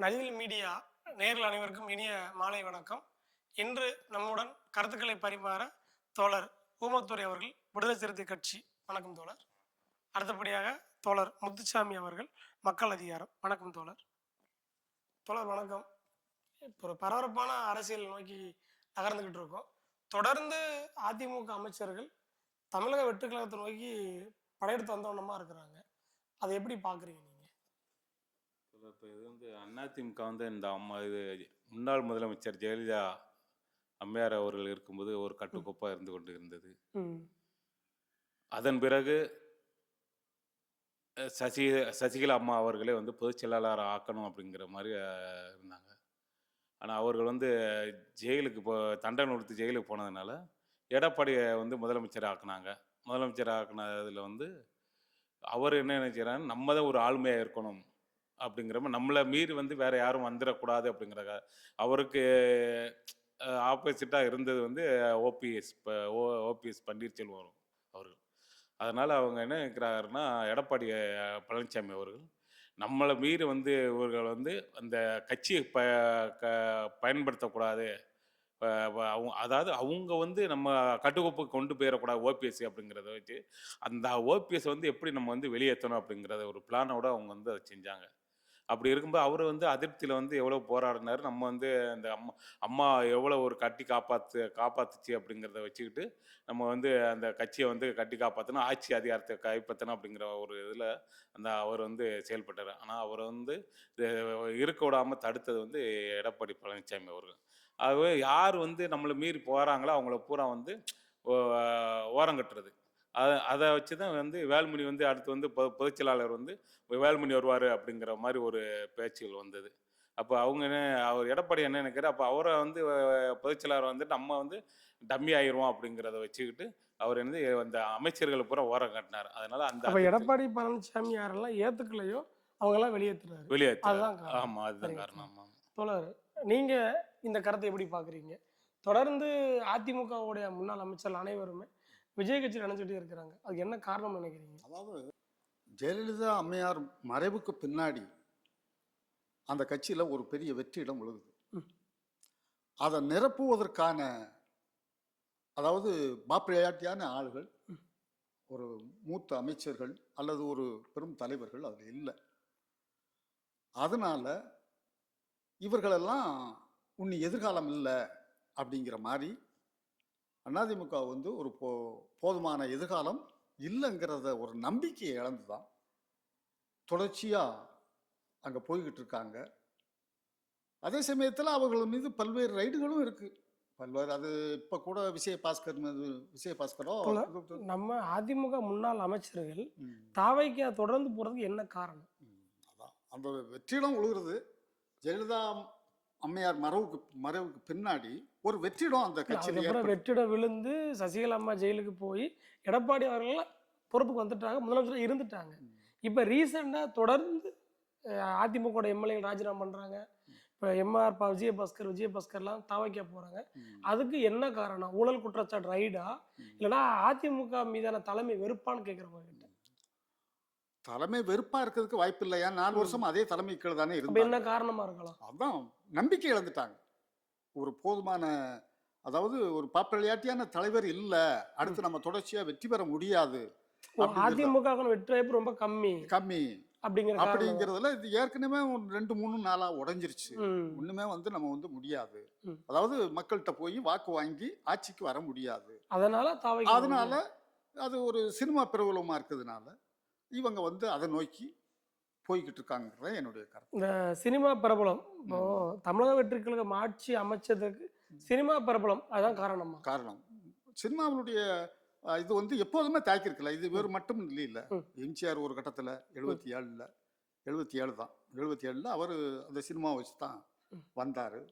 நதில் media நேயர்கள் அனைவருக்கும் இனிய மாலை வணக்கம். இன்று நம்முடன் கருத்துக்களை பரிமாற தோழர் ஊமத்துரை அவர்கள், விடுதலை சிறுத்தை கட்சி. வணக்கம் தோழர். அடுத்தபடியாக தோழர் முத்துசாமி அவர்கள், மக்கள் அதிகாரம். வணக்கம் தோழர். தோழர் வணக்கம். இப்போ ஒரு பரபரப்பான அரசியல் நோக்கி நகர்ந்துகிட்டு இருக்கோம். தொடர்ந்து அதிமுக அமைச்சர்கள் தமிழக வெற்றி கழகத்தை நோக்கி படையெடுத்து வந்தவண்ணமா இருக்கிறாங்க. அதை எப்படி பார்க்குறீங்க நீங்க? இப்போ இது அதிமுக இந்த இது முன்னாள் முதலமைச்சர் ஜெயலலிதா அம்மையார் அவர்கள் இருக்கும்போது ஒரு கட்டுக்கோப்பாக இருந்து கொண்டு இருந்தது. அதன் பிறகு சசிகலா அம்மா அவர்களே பொதுச் செயலாளர் ஆக்கணும் அப்படிங்கிற மாதிரி இருந்தாங்க. ஆனால் அவர்கள் ஜெயிலுக்கு தண்டனை கொடுத்து ஜெயிலுக்கு போனதுனால எடப்பாடியை முதலமைச்சர் ஆக்குனாங்க. முதலமைச்சர் ஆக்குனதில் அவர் என்ன நினைக்கிறாங்க, நம்ம தான் ஒரு ஆளுமையாக இருக்கணும் அப்படிங்கிற மாதிரி, நம்மளை மீறி வேற யாரும் வந்துடக்கூடாது அப்படிங்கிறக்க அவருக்கு ஆப்போசிட்டாக இருந்தது ஓபிஎஸ் பன்னீர்செல்வம் அவர்கள். அதனால் அவங்க என்ன நினைக்கிறாருன்னா, எடப்பாடி பழனிசாமி அவர்கள் நம்மளை மீறி இவர்கள் அந்த கட்சியை பயன்படுத்தக்கூடாது, அதாவது அவங்க நம்ம கட்டுக்கோப்புக்கு கொண்டு போயிடக்கூடாது ஓபிஎஸ் அப்படிங்கிறத வச்சு, அந்த ஓபிஎஸ் எப்படி நம்ம வெளியேற்றணும் அப்படிங்கிறத ஒரு பிளானோட அவங்க அதை செஞ்சாங்க. அப்படி இருக்கும்போது அவர் அதிருப்தியில் எவ்வளோ போராடினார். நம்ம அந்த அம்மா எவ்வளோ ஒரு காப்பாத்துச்சு அப்படிங்கிறத வச்சுக்கிட்டு நம்ம அந்த கட்சியை கட்டி காப்பாற்றணும், ஆட்சி அதிகாரத்தை கைப்பற்றணும் அப்படிங்கிற ஒரு இதில் அவர் செயல்பட்டார். ஆனால் அவர் இருக்க விடாமல் தடுத்தது எடப்பாடி பழனிசாமி அவர்கள். ஆகவே யார் நம்மளை மீறி போகிறாங்களோ அவங்கள பூரா ஓரங்கட்டுறது. அதை வச்சு தான் வேலுமணி அடுத்து பொதுச் செயலாளர் வேலுமணி வருவார் அப்படிங்கிற மாதிரி ஒரு பேச்சுகள் வந்தது. அப்போ அவங்க என்ன, அவர் எடப்பாடி என்ன நினைக்கிறார், அப்போ அவரை பொதுச் செயலாளர் நம்ம டம்மி ஆயிடுவோம் அப்படிங்கிறத வச்சுக்கிட்டு அவர் அந்த அமைச்சர்களை பூரா ஓரம் கட்டினார். அதனால அந்த எடப்பாடி பழனிசாமி யாரெல்லாம் ஏத்துக்கலையோ அவங்கெல்லாம் வெளியேற்றாரு. ஆமாம், அதுதான் காரணம். தோழர், நீங்க இந்த கருத்தை எப்படி பாக்குறீங்க? தொடர்ந்து அதிமுகவுடைய முன்னாள் அமைச்சர்கள் அனைவருமே விஜய் கட்சி நினைச்சிட்டே இருக்கிறாங்க. அதுக்கு என்ன காரணம் நினைக்கிறீங்க? அதாவது ஜெயலலிதா அம்மையார் மறைவுக்கு பின்னாடி அந்த கட்சியில ஒரு பெரிய வெற்றிடம் விழுகுது. அதை நிரப்புவதற்கான, அதாவது பாப்பிரையாட்டியான ஆளுகள், ஒரு மூத்த அமைச்சர்கள் அல்லது ஒரு பெரும் தலைவர்கள் அதில் இல்லை. அதனால இவர்களெல்லாம் உன்னி எதிர்காலம் இல்லை அப்படிங்கிற மாதிரி அதிமுக ஒரு போதுமான எதிர்காலம் இல்லைங்கிறத ஒரு நம்பிக்கையை இழந்துதான் தொடர்ச்சியாக அங்கே போய்கிட்டு இருக்காங்க. அதே சமயத்தில் அவர்கள் மீது பல்வேறு ரைடுகளும் இருக்கு. பல்வேறு, அது இப்போ கூட விஜயபாஸ்கரோ நம்ம அதிமுக முன்னாள் அமைச்சர்கள் தாவைக்கு தொடர்ந்து போறதுக்கு என்ன காரணம்? அதான் அந்த வெற்றிடம் விழுகிறது. ஜெயலலிதா அம்மையார் மறைவுக்கு பின்னாடி ஒரு வெற்றிடம் அந்த கட்சியில வெற்றிடம் விழுந்து சசிகலா அம்மா ஜெயிலுக்கு போய் எடப்பாடி அவர்கள் பொறுப்புக்கு வந்துட்டாங்க, முதலமைச்சர் இருந்துட்டாங்க. இப்ப ரீசெண்டா தொடர்ந்து அதிமுக எம்எல்ஏ ராஜினாமா பண்றாங்க. இப்ப எம்ஆர் விஜயபாஸ்கர்லாம் தாவைக்க போறாங்க. அதுக்கு என்ன காரணம்? ஊழல் குற்றச்சாட்டு ரைடா, இல்லைன்னா அதிமுக மீதான தலைமை வெறுப்பான்னு கேட்கிறவங்க கிட்ட. தலைமை வெறுப்பா இருக்கிறதுக்கு வாய்ப்பு இல்லையா? 4 வருஷம் அதே தலைமை கீழே தானே இருக்கு. என்ன காரணமா இருக்கலாம்? அதான் நம்பிக்கை இழந்துட்டாங்க. ஒரு போதுமான, அதாவது ஒரு பாப்புலாரிட்டியான தலைவர் இல்ல, அடுத்து நம்ம தொடர்ச்சியா வெற்றி பெற முடியாது. அதிமுக வெற்றி வாய்ப்பு ரொம்ப கம்மி அப்படிங்கிறதுல இது ஏற்கனவே 2-3 நாளா உடைஞ்சிருச்சு. ஒண்ணுமே நம்ம முடியாது. அதாவது மக்கள்கிட்ட போய் வாக்கு வாங்கி ஆட்சிக்கு வர முடியாது. அதனால அது ஒரு சினிமா பிரபலமா இருக்கிறதுனால இவங்க அதை நோக்கி போய்கிட்டு இருக்காங்க என்னுடைய கருத்து. இந்த சினிமா பிரபலம், இப்போ தமிழக வெற்றி கழகம் ஆட்சி அமைச்சதுக்கு சினிமா பிரபலம் அதான் காரணம். சினிமாவுடைய இது எப்போதுமே தாக்கிருக்கல. இது வேறு மட்டும் இல்ல. எம்ஜிஆர் ஒரு கட்டத்துல 77 தான், 77ல அவர் அந்த சினிமா வச்சு தான் வந்தாரு.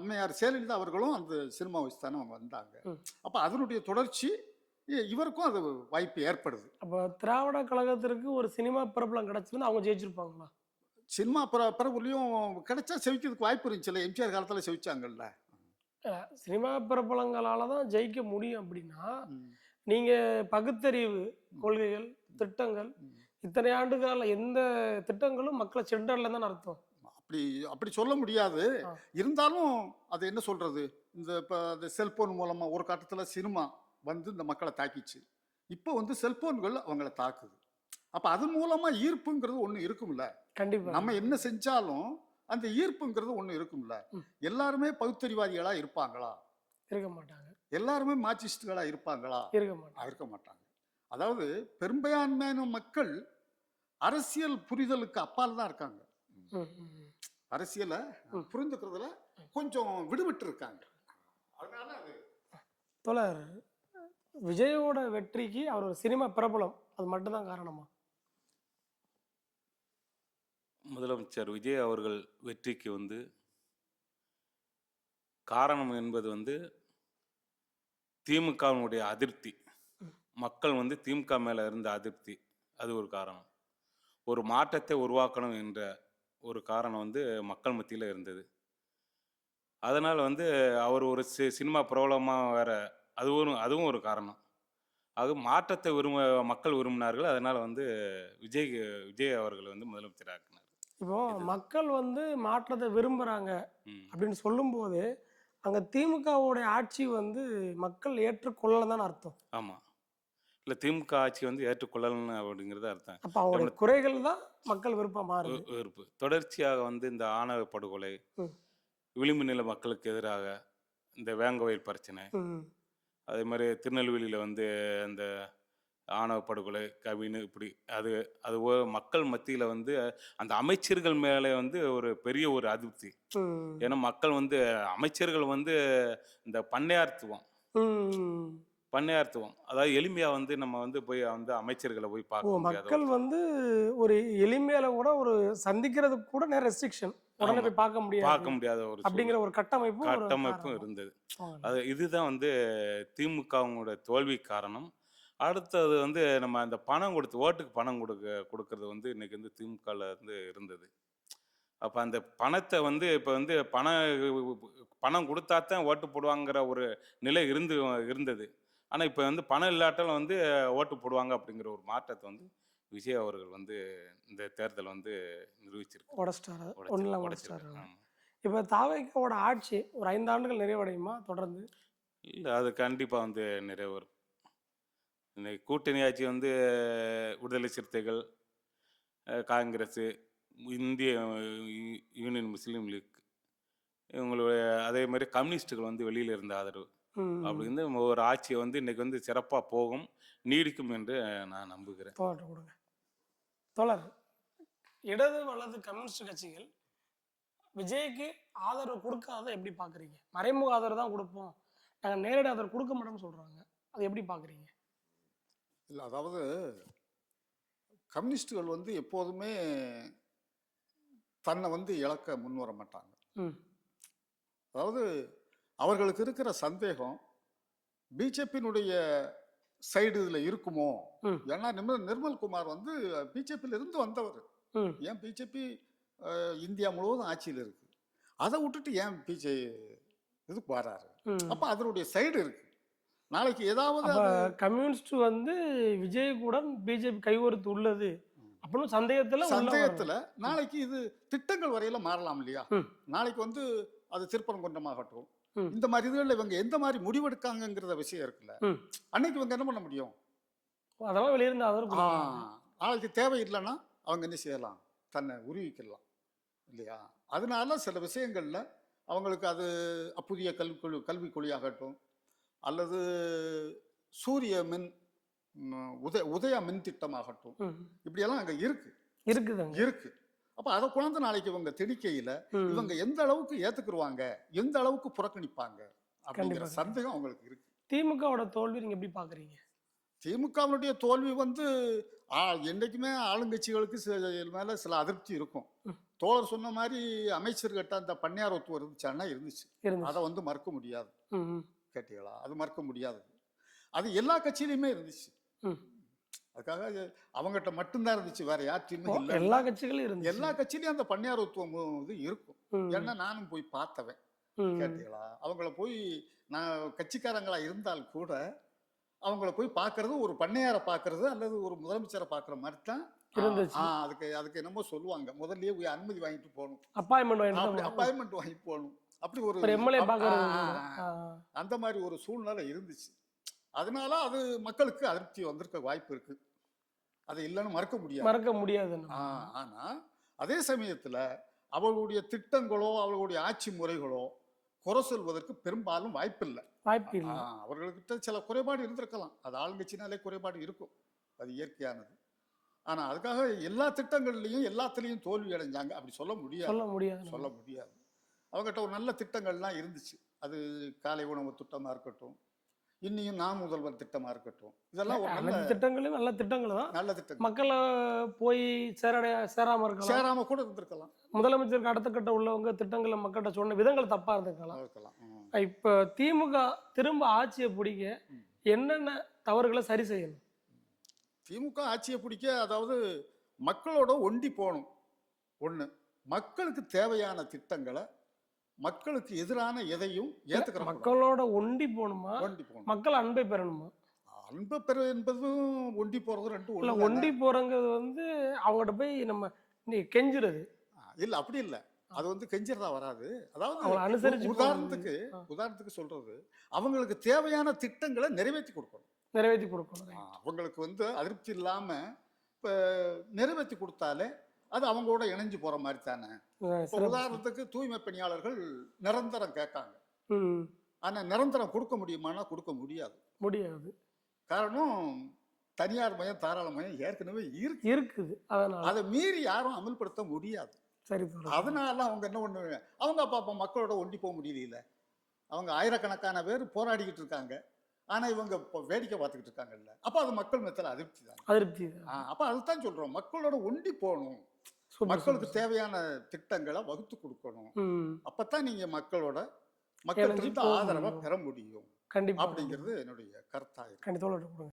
அம்மையார் ஜெயலலிதா அவர்களும் அந்த சினிமா வச்சு தானே அவங்க வந்தாங்க. அப்ப அதனுடைய தொடர்ச்சி இவருக்கும் அது வாய்ப்பு ஏற்படுது. அப்ப திராவிட கழகத்திற்கு ஒரு சினிமா பிரபலம் கிடைச்சிருந்தா அவங்க ஜெயிச்சிருப்பாங்களா? சினிமா பிரபலியம் கிடைச்சா செவிக்கிறதுக்கு வாய்ப்பு இருந்துச்சுல்ல. எம்ஜிஆர் காலத்துல செவிச்சாங்கல்ல. சினிமா பிரபலங்களாலதான் ஜெயிக்க முடியும். அப்படின்னா நீங்க பகுத்தறிவு கொள்கைகள், திட்டங்கள், இத்தனை ஆண்டுகால எந்த திட்டங்களும் மக்களை சென்றடல தான் அர்த்தம். அப்படி அப்படி சொல்ல முடியாது. ஆ. இருந்தாலும் அது என்ன சொல்றது? இந்த இப்ப அந்த செல்போன் மூலமா ஒரு கட்டத்துல சினிமா வந்து இந்த மக்கள தாக்கிச்சு. இப்போ வந்து செல்போன்கள் அவங்கள தாக்குது. அப்ப அது மூலமா ஈர்ப்புங்கிறது ஒண்ணு இருக்கும்ல. கண்டிப்பா. நம்ம என்ன செஞ்சாலும் அந்த ஈர்ப்புங்கிறது ஒண்ணு இருக்கும்ல. ம். எல்லாருமே பகுத்தறிவாதிகளா இருப்பாங்களா? இருக்க மாட்டாங்க. எல்லாருமே மார்க்சிஸ்டுகளா இருப்பாங்களா? இருக்க மாட்டாங்க. இருக்க மாட்டாங்க. அதாவது பெரும்பான்மையான மக்கள் அரசியல் புரிதலுக்கு அப்பால் தான் இருக்காங்க. ம், ம், ம். அரசியல ம். புரிந்துக்கிறதுல கொஞ்சம் விடுபட்டு இருக்காங்க. அதனால அது தோழர், விஜயோட வெற்றிக்கு அவர் ஒரு சினிமா பிரபலம் அது மட்டும்தான் காரணமா? முதலமைச்சர் விஜய் அவர்கள் வெற்றிக்கு வந்து காரணம் என்பது வந்து திமுகவினுடைய அதிருப்தி. மக்கள் வந்து திமுக மேல இருந்த அதிருப்தி. அது ஒரு காரணம். ஒரு மாற்றத்தை உருவாக்கணும் என்ற ஒரு காரணம் வந்து மக்கள் மத்தியில இருந்தது. அதனால வந்து அவர் ஒரு சினிமா பிரபலமா வேற அதுவும் ஒரு காரணம். அது மாற்றத்தை மக்கள் விரும்பினார்கள். அதனால வந்து விஜய் அவர்கள் வந்து முதலமைச்சர் ஆக்கினார். இப்போ இதுதான். மக்கள் வந்து மாற்றத்தை விரும்புறாங்க ம். அப்படின்னு சொல்லும்போது அங்க திமுகவுடைய ஆட்சி வந்து மக்கள் ஏற்றுக்கொள்ளலன்னு அர்த்தம். ஆமா. இல்ல திமுக ஆட்சி வந்து ஏற்றுக்கொள்ளலன்னு அப்படிங்கிறது அர்த்தம். அப்ப அவங்களுடைய தமிழ் குறைகள் தான் மக்கள் விருப்பம் மாறுது. வெறுப்பு. தொடர்ச்சியாக வந்து இந்த ஆணவ படுகொலை, ம், விளிம்பு நில மக்களுக்கு எதிராக இந்த வேங்கவயல் பிரச்சனை, ம், அதே மாதிரி திருநெல்வேலியில வந்து அந்த ஆணவ படுகொலை, கவின் இப்படி அது அது மக்கள் மத்தியில வந்து அந்த அமைச்சர்கள் மேலே வந்து ஒரு பெரிய ஒரு அதிருப்தி. ம், ஏன்னா மக்கள் வந்து அமைச்சர்கள் வந்து இந்த ம். பண்ணையார்த்துவம். அதாவது எளிமையா வந்து நம்ம வந்து போய் வந்து அமைச்சர்கள போய் ஓ, பார்க்க முடியாத மக்கள் ஒரு வந்து ஒரு எளிமையில கூட ஒரு சந்திக்கிறதுக்கு கூட நேரம் ரெஸ்ட்ரிக்ஷன். உடனே ஆமா. போய் பார்க்க முடியாது பார்க்க முடியாத ஒரு அப்படிங்கிற ஒரு கட்டமைப்பும் ஒரு கட்டமைப்பும் காரணம். இருந்தது. ஆமாங்க. இதுதான் வந்து திமுகவோட தோல்விக்கு காரணம். அடுத்தது வந்து நம்ம அந்த ஓட்டுக்கு பணம் குடுக்கறது வந்து இன்னைக்கு வந்து திமுகல வந்து இருந்தது. அப்ப அந்த பணத்த வந்து இப்ப வந்து பணம் குடுத்தா தான் ஓட்டு போடுவாங்கிற ஒரு நிலை இருந்தது. ஆனா இப்ப வந்து பணம் இல்லாட்டாலும் வந்து ஓட்டு போடுவாங்க அப்படிங்கிற ஒரு மாற்றத்த வந்து விஜய் அவர்கள் வந்து இந்த தேர்தல் வந்து நிரூபிச்சிருக்கு. உடைச்சிட்டாரு. ஒண்ணுல உடைச்சிருக்கு. உடைச்சிட்டாரு. ஆமா. இப்ப தாவேக்காவோட ஆட்சி ஒரு 5 ஆண்டுகள் நிறைவடையுமா தொடர்ந்து? இல்ல அது கண்டிப்பா வந்து நிறைவேறும். இன்னைக்கு கூட்டணி ஆட்சி வந்து விடுதலை சிறுத்தைகள், காங்கிரஸ், இந்திய யூனியன் முஸ்லீம் லீக் இவங்களுடைய அதே மாரி கம்யூனிஸ்ட்டுகள் வந்து வெளியில இருந்த ஆதரவு. அப்படி ம். வந்து ஒரு ஆட்சி வந்து இன்னைக்கு வந்து சிறப்பா போகும், நீடிக்கும் என்று நான் நம்புகிறேன். தோழர்ட்ட கொடுங்க. தோழர், இடது வலது கம்யூனிஸ்ட் கட்சிகள் விஜய்க்கு ஆதரவு கொடுக்காததை எப்படி பார்க்குறீங்க? மறைமுக ஆதரவு தான் கொடுப்போம். நாங்க நேரடி ஆதரவு கொடுக்க மாட்டோம்னு சொல்றாங்க. அதை எப்படி பார்க்குறீங்க? இல்ல அதாவது கம்யூனிஸ்டுகள் வந்து எப்போதுமே தன்னை வந்து இழக்க முன்வர மாட்டாங்க. ம், அதாவது அவர்களுக்கு இருக்கிற சந்தேகம் பிஜேபியினுடைய சைடு இதுல இருக்குமோ? ம், ஏன்னா நிர்மல் குமார் வந்து பிஜேபியில இருந்து வந்தவர். ம், ஏன் பிஜேபி இந்தியா முழுவதும் ஆட்சியில் இருக்கு. அதை விட்டுட்டு ஏன் இதுக்கு வராரு? ம். அப்ப அதனுடைய சைடு இருக்கு. நாளைக்கு ஏதாவது அப்ப கம்யூனிஸ்ட் வந்து விஜய் கூட பிஜேபி கைகோர்த்து உள்ளது அப்படின்னு சந்தேகத்துல உள்ள வராங்க. சந்தேகத்துல நாளைக்கு இது திட்டங்கள் வரையில மாறலாம் இல்லையா? ம், நாளைக்கு வந்து அது திருப்பரங்குன்றமாகட்டும், ம், இந்த மாதிரி இதுகளில் இவங்க எந்த மாதிரி முடிவெடுக்காங்கங்கிறத விஷயம் இருக்குல்ல. ம். அன்னைக்கு இவங்க என்ன பண்ண முடியும்? அதெல்லாம் வெளியிருந்து ஆதரவு ஆ, கொடுப்பாங்க. நாளைக்கு தேவை இல்லைன்னா அவங்க என்ன செய்யலாம்? தன்னை உருவிக்கலாம் இல்லையா? அதனால சில விஷயங்கள்ல அவங்களுக்கு அது புதிய கல்விக் கொள்கையாகட்டும், அல்லது சூரிய மின் உதயா மின் திட்டமாகட்டும், ம். இப்படியெல்லாம் அங்க இருக்கு இருக்குதுங்க. இருக்கு. அப்ப அதை குழந்தை நாளைக்கு இவங்க திணிக்கையில ம். இவங்க எந்த அளவுக்கு ஏத்துக்குருவாங்க, எந்த அளவுக்கு புறக்கணிப்பாங்க அப்படிங்கிற கண்டிப்பா. சந்தேகம் அவங்களுக்கு இருக்கு. திமுகவோட தோல்வி நீங்க எப்படி பாக்குறீங்க? திமுகவினுடைய தோல்வி வந்து என்னைக்குமே ஆளுங்கட்சிகளுக்கு மேல சில அதிருப்தி இருக்கும். ம். தோழர் சொன்ன மாதிரி அமைச்சர்கிட்ட அந்த பன்னியார் ஒத்து இருந்துச்சான்னா இருந்துச்சு. இருந்துச்சு. அதை வந்து மறுக்க முடியாது. ம், ம், கேட்டீங்களா? அது மறுக்க முடியாது. அது எல்லா கட்சியிலுமே இருந்துச்சு. ம். அதுக்காக அவங்ககிட்ட மட்டும்தான் இருந்துச்சு, வேற யார்ட்டையுமே ஓ, இல்லை. எல்லா கட்சிகளும் இருந்துச்சு. எல்லா கட்சியிலயும் அந்த பன்னியாரத்துவம் இது இருக்கும். ம், ஏன்னா நானும் போய் பார்த்தவன். ம். கேட்டீங்களா? அவங்கள போய் நான் கட்சிக்காரங்களா இருந்தால் கூட அவங்கள போய் பார்க்கறது ஒரு பண்ணையாரை பார்க்கறது அல்லது ஒரு முதலமைச்சரை பார்க்குற மாதிரி தான் இருந்துச்சு. அதுக்கு அதுக்கு என்னமோ சொல்லுவாங்க, முதல்லயே போய் அனுமதி வாங்கிட்டு போகணும், அப்பாயின்மெண்ட் வாங்கிட்டு அப்படி தான் அப்பாயின்மெண்ட் வாங்கி போகணும், அப்படி ஒரு ஒரு எம்எல்ஏ அப்- ஆ, பாக்குறது. ஆ, ஆ. அந்த மாதிரி ஒரு சூழ்நிலை இருந்துச்சு. அதனால அது மக்களுக்கு அதிருப்தி வந்திருக்க வாய்ப்பு இருக்கு, அதை இல்லைன்னு மறக்க முடியாது. மறக்க முடியாது. ஆனா அதே சமயத்துல அவர்களுடைய திட்டங்களோ அவர்களுடைய ஆட்சி முறைகளோ குறை சொல்வதற்கு பெரும்பாலும் வாய்ப்பில்லை. வாய்ப்பு இல்லை. அவர்கள்கிட்ட சில குறைபாடு இருந்திருக்கலாம், அது ஆளுங்கட்சினாலே குறைபாடு இருக்கும், அது இயற்கையானது. ஆனா அதுக்காக எல்லா திட்டங்கள்லையும் எல்லாத்துலேயும் தோல்வி அடைஞ்சாங்க அப்படி சொல்ல முடியாது. சொல்ல முடியாது. சொல்ல முடியாது. அவங்ககிட்ட ஒரு நல்ல திட்டங்கள்லாம் இருந்துச்சு. அது காலை உணவு திட்டமா இருக்கட்டும், இன்னியும் நான் முதல்வர் திட்டமா இருக்கட்டும், இதெல்லாம் ஒரு நல்ல அனைத்து திட்டங்களும் நல்ல திட்டங்கள் தான். நல்ல திட்டங்கள். மக்களை போய் சேராம இருக்கலாம். சேராம கூட இருந்திருக்கலாம். முதலமைச்சருக்கு அடுத்த கட்ட உள்ளவங்க திட்டங்களை மக்கள்கிட்ட சொன்ன விதங்கள் தப்பா இருந்திருக்கலாம். இருக்கலாம். இப்ப திமுக திரும்ப ஆட்சியை பிடிக்க என்னென்ன தவறுகளை சரி செய்யணும்? திமுக ஆட்சியை பிடிக்க அதாவது மக்களோட ஒண்டி போகணும். ஒண்ணு, மக்களுக்கு தேவையான திட்டங்களை, மக்களுக்கு எதிரான எதையும் ஏத்துக்கிற மக்களோட ஒண்டி போகணுமா, ஒண்டி போகணும். மக்கள் அன்பை பெறணுமா? அன்பை பெற என்பதும் ஒண்டி போறது ரெண்டும் இல்ல, ஒண்ணு ஒண்டி போறங்கிறது அவங்ககிட்ட போய் நம்ம கெஞ்சுறது இல்ல, அப்படி இல்ல. அது கெஞ்சிறதா வராது. அவங்களை அதாவது அனுசரிச்சு உதாரணத்துக்கு சொல்றது, அவங்களுக்கு தேவையான திட்டங்களை நிறைவேற்றி கொடுக்கணும். நிறைவேற்றி கொடுக்கணும். அவங்களுக்கு அதிருப்தி இல்லாம இப்ப நிறைவேற்றி கொடுத்தாலே அது அவங்களோட இணைஞ்சு போற மாதிரி தானே. இப்ப உதாரணத்துக்கு தூய்மை பணியாளர்கள் நிரந்தரம் கேட்காங்க. ஆனா நிரந்தரம் கொடுக்க முடியுமானா கொடுக்க முடியாது. முடியாது. காரணம், தனியார் மயம் தாராள மயம் ஏற்கனவே இருக்குது. அதை மீறி யாரும் அமல்படுத்த முடியாது. சரி. அதனால அவங்க என்ன பண்ணுவாங்க, அவங்க அப்ப மக்களோட ஒண்டி போக முடியல. அவங்க ஆயிரக்கணக்கான பேர் போராடிக்கிட்டு இருக்காங்க, ஆனா இவங்க வேடிக்கை பார்த்துக்கிட்டு இருக்காங்கல்ல. அப்ப அது மக்கள் மத்தியில அதிருப்தி தான். அதிருப்தி. அப்ப அதுதான் சொல்றோம், மக்களோட ஒண்டி போகணும், மக்களுக்கு தேவையான திட்டங்களை வகுத்து கொடுக்கணும். அப்பதான் நீங்க மக்கள்கிட்ட ஆதரவை பெற முடியும். கண்டிப்பா. அப்படிங்கிறது என்னுடைய கருத்தா இருக்கு. கண்டிப்பா.